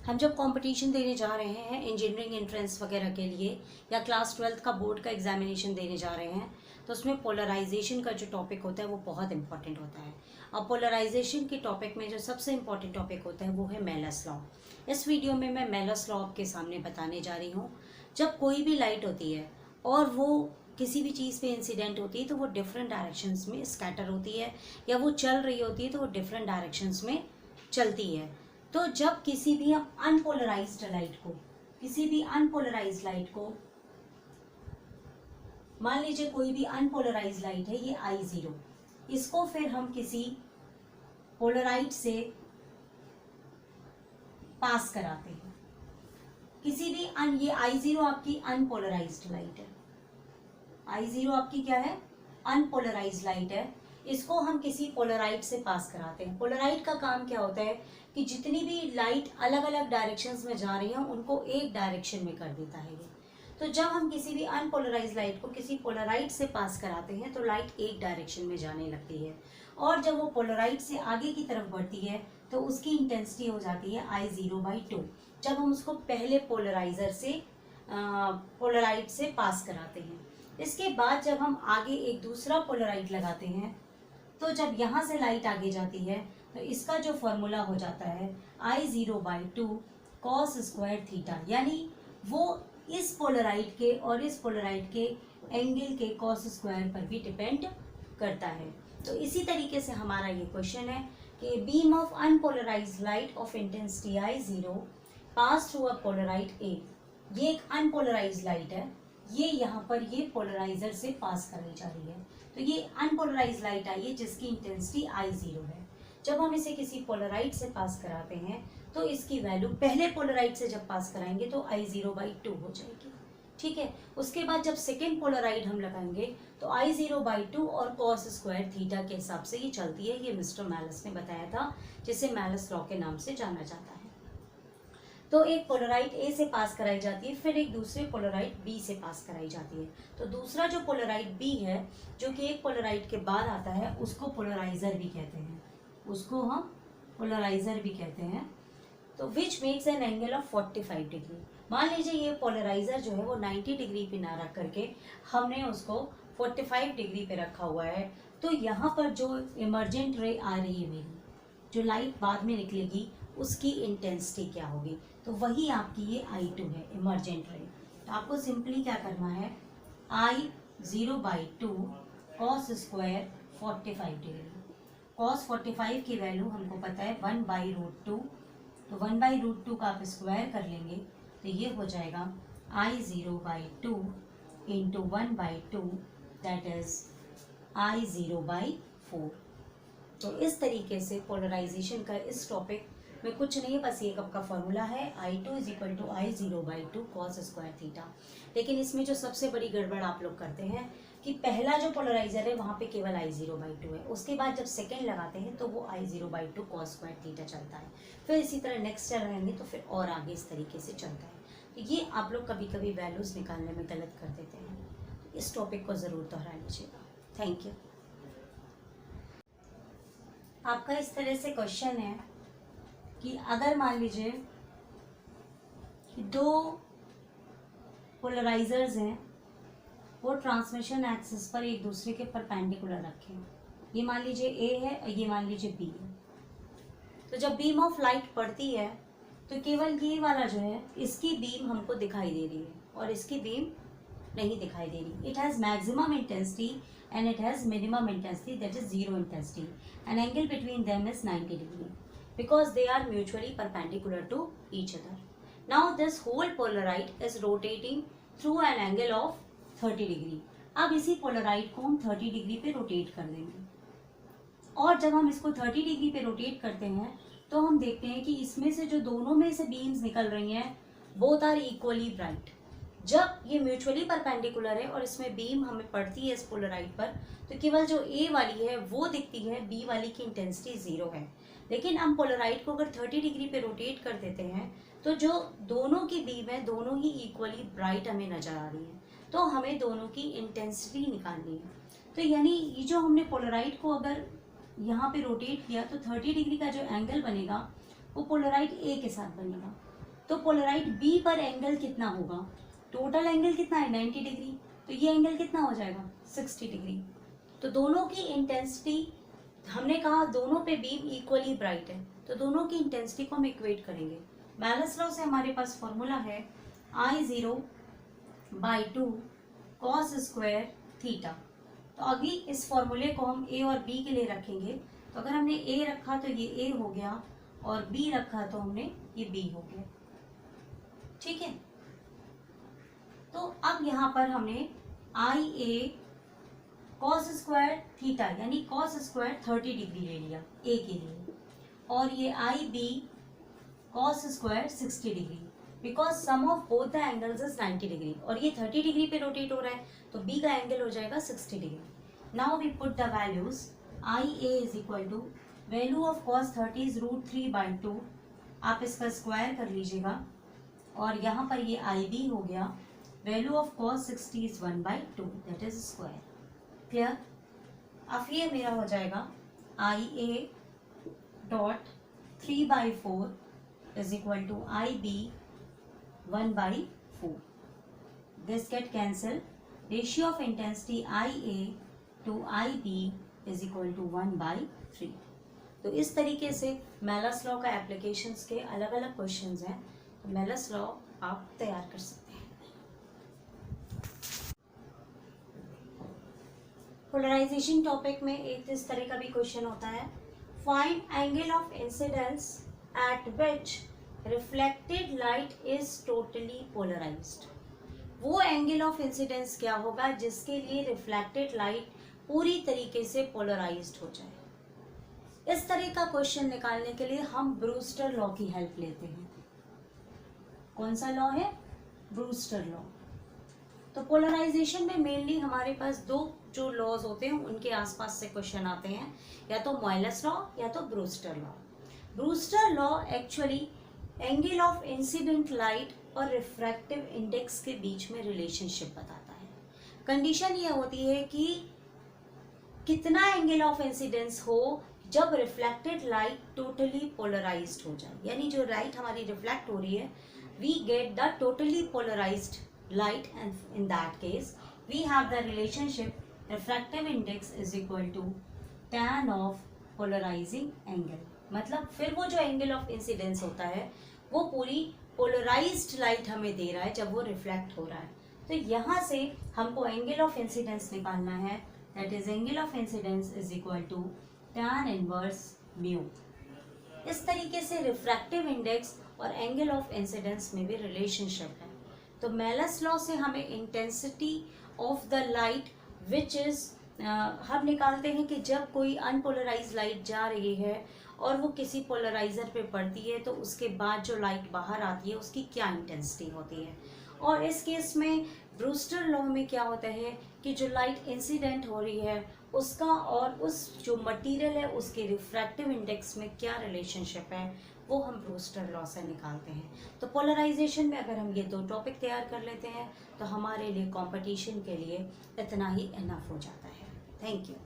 हम जब कंपटीशन देने जा रहे हैं इंजीनियरिंग एंट्रेंस वगैरह के लिए या क्लास 12th का बोर्ड का एग्जामिनेशन देने जा रहे हैं तो उसमें पोलराइजेशन का जो टॉपिक होता है वो बहुत इंपॉर्टेंट होता है। अब पोलराइजेशन के टॉपिक में जो सबसे इम्पॉर्टेंट टॉपिक होता है वो है मेलस लॉ। इस वीडियो में मैं मेलस लॉ आपके सामने बताने जा रही हूँ। जब कोई भी लाइट होती है और वो किसी भी चीज़ पे इंसिडेंट होती है तो वो डिफरेंट डायरेक्शंस में स्कैटर होती है या वो चल रही होती है तो वो डिफरेंट डायरेक्शंस में चलती है। तो जब किसी भी हम अनपोलराइज्ड लाइट को मान लीजिए कोई भी अनपोलराइज्ड लाइट है ये I0, इसको फिर हम किसी पोलराइट से पास कराते हैं। किसी भी ये I0 आपकी अनपोलराइज्ड लाइट है। I0 आपकी क्या है? अनपोलराइज्ड लाइट है। इसको हम किसी पोलराइट से पास कराते हैं। पोलराइट का काम क्या होता है कि जितनी भी लाइट अलग अलग डायरेक्शंस में जा रही हैं उनको एक डायरेक्शन में कर देता है ये। तो जब हम किसी भी अनपोलराइज्ड लाइट को किसी पोलराइट से पास कराते हैं तो लाइट एक डायरेक्शन में जाने लगती है और जब वो पोलराइट से आगे की तरफ बढ़ती है तो उसकी इंटेंसिटी हो जाती है I0/2 जब हम उसको पहले पोलराइजर से पोलराइट से पास कराते हैं। इसके बाद जब हम आगे एक दूसरा पोलराइट लगाते हैं तो जब यहाँ से लाइट आगे जाती है तो इसका जो फॉर्मूला हो जाता है I0/2 cos स्क्वायर थीटा, यानी वो इस पोलराइट के और इस पोलराइट के एंगल के cos स्क्वायर पर भी डिपेंड करता है। तो इसी तरीके से हमारा ये क्वेश्चन है कि beam of unpolarised light of intensity I0 pass through a पोलराइट A, ये एक अनपोलराइज्ड लाइट है, ये यहाँ पर ये पोलराइजर से पास कराई जा रही है। तो ये अनपोलराइज्ड लाइट आई है जिसकी इंटेंसिटी I0 है। जब हम इसे किसी पोलराइट से पास कराते हैं तो इसकी वैल्यू पहले पोलराइट से जब पास कराएंगे तो I0/2 हो जाएगी। ठीक है, उसके बाद जब सेकेंड पोलराइट हम लगाएंगे तो I0/2 और cos स्क्वायर थीटा के हिसाब से ये चलती है। ये मिस्टर मैलस ने बताया था, जिसे मैलस लॉ के नाम से जाना जाता है। तो एक पोलराइट A से पास कराई जाती है, फिर एक दूसरे पोलराइट B से पास कराई जाती है। तो दूसरा जो पोलराइट B है जो कि एक पोलराइट के बाद आता है उसको पोलराइजर भी कहते हैं, उसको हम पोलराइजर भी कहते हैं। तो which makes an angle of 45 degree. मान लीजिए ये पोलराइजर जो है वो 90 डिग्री पे ना रख करके हमने उसको 45 डिग्री पे रखा हुआ है। तो यहाँ पर जो इमर्जेंट रे आ रही है मेरी, जो लाइट बाद में निकलेगी उसकी इंटेंसिटी क्या होगी? तो वही आपकी ये I2 है, इमर्जेंट रे। तो आपको सिंपली क्या करना है, I0/2 cos square 45 degree. cos 45 की वैल्यू हमको पता है 1/√2, तो 1/√2 का आप स्क्वायर कर लेंगे तो ये हो जाएगा I0/2 into 1/2 that is I0/4। तो इस तरीके से पोलराइजेशन का इस टॉपिक में कुछ नहीं है, बस ये कब का फॉर्मूला है I2 = I0/2 cos square theta. लेकिन इसमें जो सबसे बड़ी गड़बड़ आप लोग करते हैं कि पहला जो पोलराइजर है वहाँ पे केवल I0/2 है, उसके बाद जब सेकेंड लगाते हैं तो वो I0/2 cos स्क्वायर थीटा चलता है। फिर इसी तरह नेक्स्ट चलाएंगे तो फिर और आगे इस तरीके से चलता है। तो ये आप लोग कभी कभी वैल्यूज़ निकालने में गलत कर देते हैं। इस टॉपिक को ज़रूर दोहरा लीजिएगा। Thank you. आपका इस तरह से क्वेश्चन है कि अगर मान लीजिए कि दो पोलराइजर्स हैं, वो ट्रांसमिशन एक्सिस पर एक दूसरे के परपेंडिकुलर रखें। ये मान लीजिए A है और ये मान लीजिए B है। तो जब बीम ऑफ लाइट पड़ती है तो केवल ये वाला जो है इसकी बीम हमको दिखाई दे रही है और इसकी बीम नहीं दिखाई दे रही। It has maximum intensity and it has minimum intensity, that is zero intensity, and angle between them is 90 degree because they are mutually perpendicular to each other. Now this whole polarite is rotating through an angle of 30 degree. अब इसी पोलराइट को हम 30 degree पे rotate कर देंगे और जब हम इसको 30 डिग्री पे रोटेट करते हैं तो हम देखते हैं कि इसमें से जो दोनों में से बीम्स निकल रही हैं बोथ आर इक्वली ब्राइट। जब ये म्यूचुअली परपेंडिकुलर है और इसमें बीम हमें पड़ती है इस पोलराइट पर तो केवल जो A वाली है वो दिखती है, B वाली की इंटेंसिटी 0 है। लेकिन हम पोलराइट को अगर 30 डिग्री पे रोटेट कर देते हैं तो जो दोनों की बीम है दोनों ही इक्वली ब्राइट हमें नज़र आ रही है। तो हमें दोनों की इंटेंसिटी निकालनी है। तो यानी ये जो हमने पोलराइट को अगर यहाँ पे रोटेट किया तो 30 डिग्री का जो एंगल बनेगा वो पोलराइट A के साथ बनेगा तो पोलराइड बी पर एंगल कितना होगा, टोटल एंगल कितना है 90 डिग्री, तो ये एंगल कितना हो जाएगा 60 डिग्री। तो दोनों की इंटेंसिटी, हमने कहा दोनों पे बीम इक्वली ब्राइट है, तो दोनों की इंटेंसिटी को हम इक्वेट करेंगे। मैलस लॉ से हमारे पास फॉर्मूला है I0/2 cos स्क्वायर थीटा। तो अभी इस फॉर्मूले को हम ए और बी के लिए रखेंगे। तो अगर हमने ए रखा तो ये ए हो गया और बी रखा तो हमने ये बी हो गया, ठीक है। तो अब यहाँ पर हमने IA cos स्क्वायर थीटा यानी cos स्क्वायर 30 डिग्री ले लिया ए के लिए, और ये IB cos square 60 degree, because sum of both the angles is 90 degree, और ये 30 डिग्री पे रोटेट हो रहा है तो बी का एंगल हो जाएगा 60 degree. Now we put the values, IA is equal to value of cos 30 is √3/2, आप इसका स्क्वायर कर लीजिएगा, और यहाँ पर ये IB हो गया, value of cos 60 is 1/2 that is square. Clear? अब ये मेरा हो जाएगा IA dot 3/4 is equal to IB 1/4. This get cancel. Ratio of intensity IA to IB is equal to 1/3. तो इस तरीके से मेलस लॉ का एप्लीकेशंस के अलग अलग क्वेश्चंस हैं, तो मेलस लॉ आप तैयार कर सकते हैं। पोलराइजेशन टॉपिक में एक इस तरह का भी क्वेश्चन होता है, find angle of incidence at which reflected light is totally polarized. वो एंगल ऑफ इंसिडेंस क्या होगा जिसके लिए रिफ्लेक्टेड लाइट पूरी तरीके से पोलराइज्ड हो जाए। इस तरह का क्वेश्चन निकालने के लिए हम ब्रूस्टर लॉ की हेल्प लेते हैं। कौन सा लॉ है? Brewster law. तो पोलराइजेशन में मेनली हमारे पास दो जो लॉज होते हैं उनके आसपास से क्वेश्चन आते हैं, या तो मॉयलस लॉ या तो Brewster law. Brewster law actually angle of incident light और रिफ्रैक्टिव इंडेक्स के बीच में रिलेशनशिप बताता है। कंडीशन ये होती है कि कितना एंगल ऑफ इंसिडेंस हो जब रिफ्लेक्टेड लाइट टोटली पोलराइज्ड हो जाए, यानी जो लाइट हमारी रिफ्लेक्ट हो रही है we get the totally polarized light, and in that case we have the relationship refractive index is equal to tan of polarizing angle। मतलब फिर वो जो एंगल ऑफ इंसिडेंस होता है वो पूरी पोलराइज्ड लाइट हमें दे रहा है जब वो रिफ्लेक्ट हो रहा है। तो यहाँ से हमको एंगल ऑफ इंसिडेंस निकालना है, that is angle of incidence is equal to tan inverse mu. इस तरीके से रिफ्रैक्टिव इंडेक्स और एंगल ऑफ इंसिडेंस में भी रिलेशनशिप है। तो मेलस लॉ से हमें intensity of the light which is हम निकालते हैं कि जब कोई अनपोलराइज लाइट जा रही है और वो किसी पोलराइजर पे पड़ती है तो उसके बाद जो लाइट बाहर आती है उसकी क्या इंटेंसिटी होती है। और इस केस में ब्रूस्टर लॉ में क्या होता है कि जो लाइट इंसिडेंट हो रही है उसका और उस जो मटेरियल है उसके रिफ्रैक्टिव इंडेक्स में क्या रिलेशनशिप है वो हम ब्रूस्टर लॉ से निकालते हैं। तो पोलराइजेशन में अगर हम ये दो टॉपिक तैयार कर लेते हैं तो हमारे लिए कंपटीशन के लिए इतना ही इनफ हो जाता है। Thank you.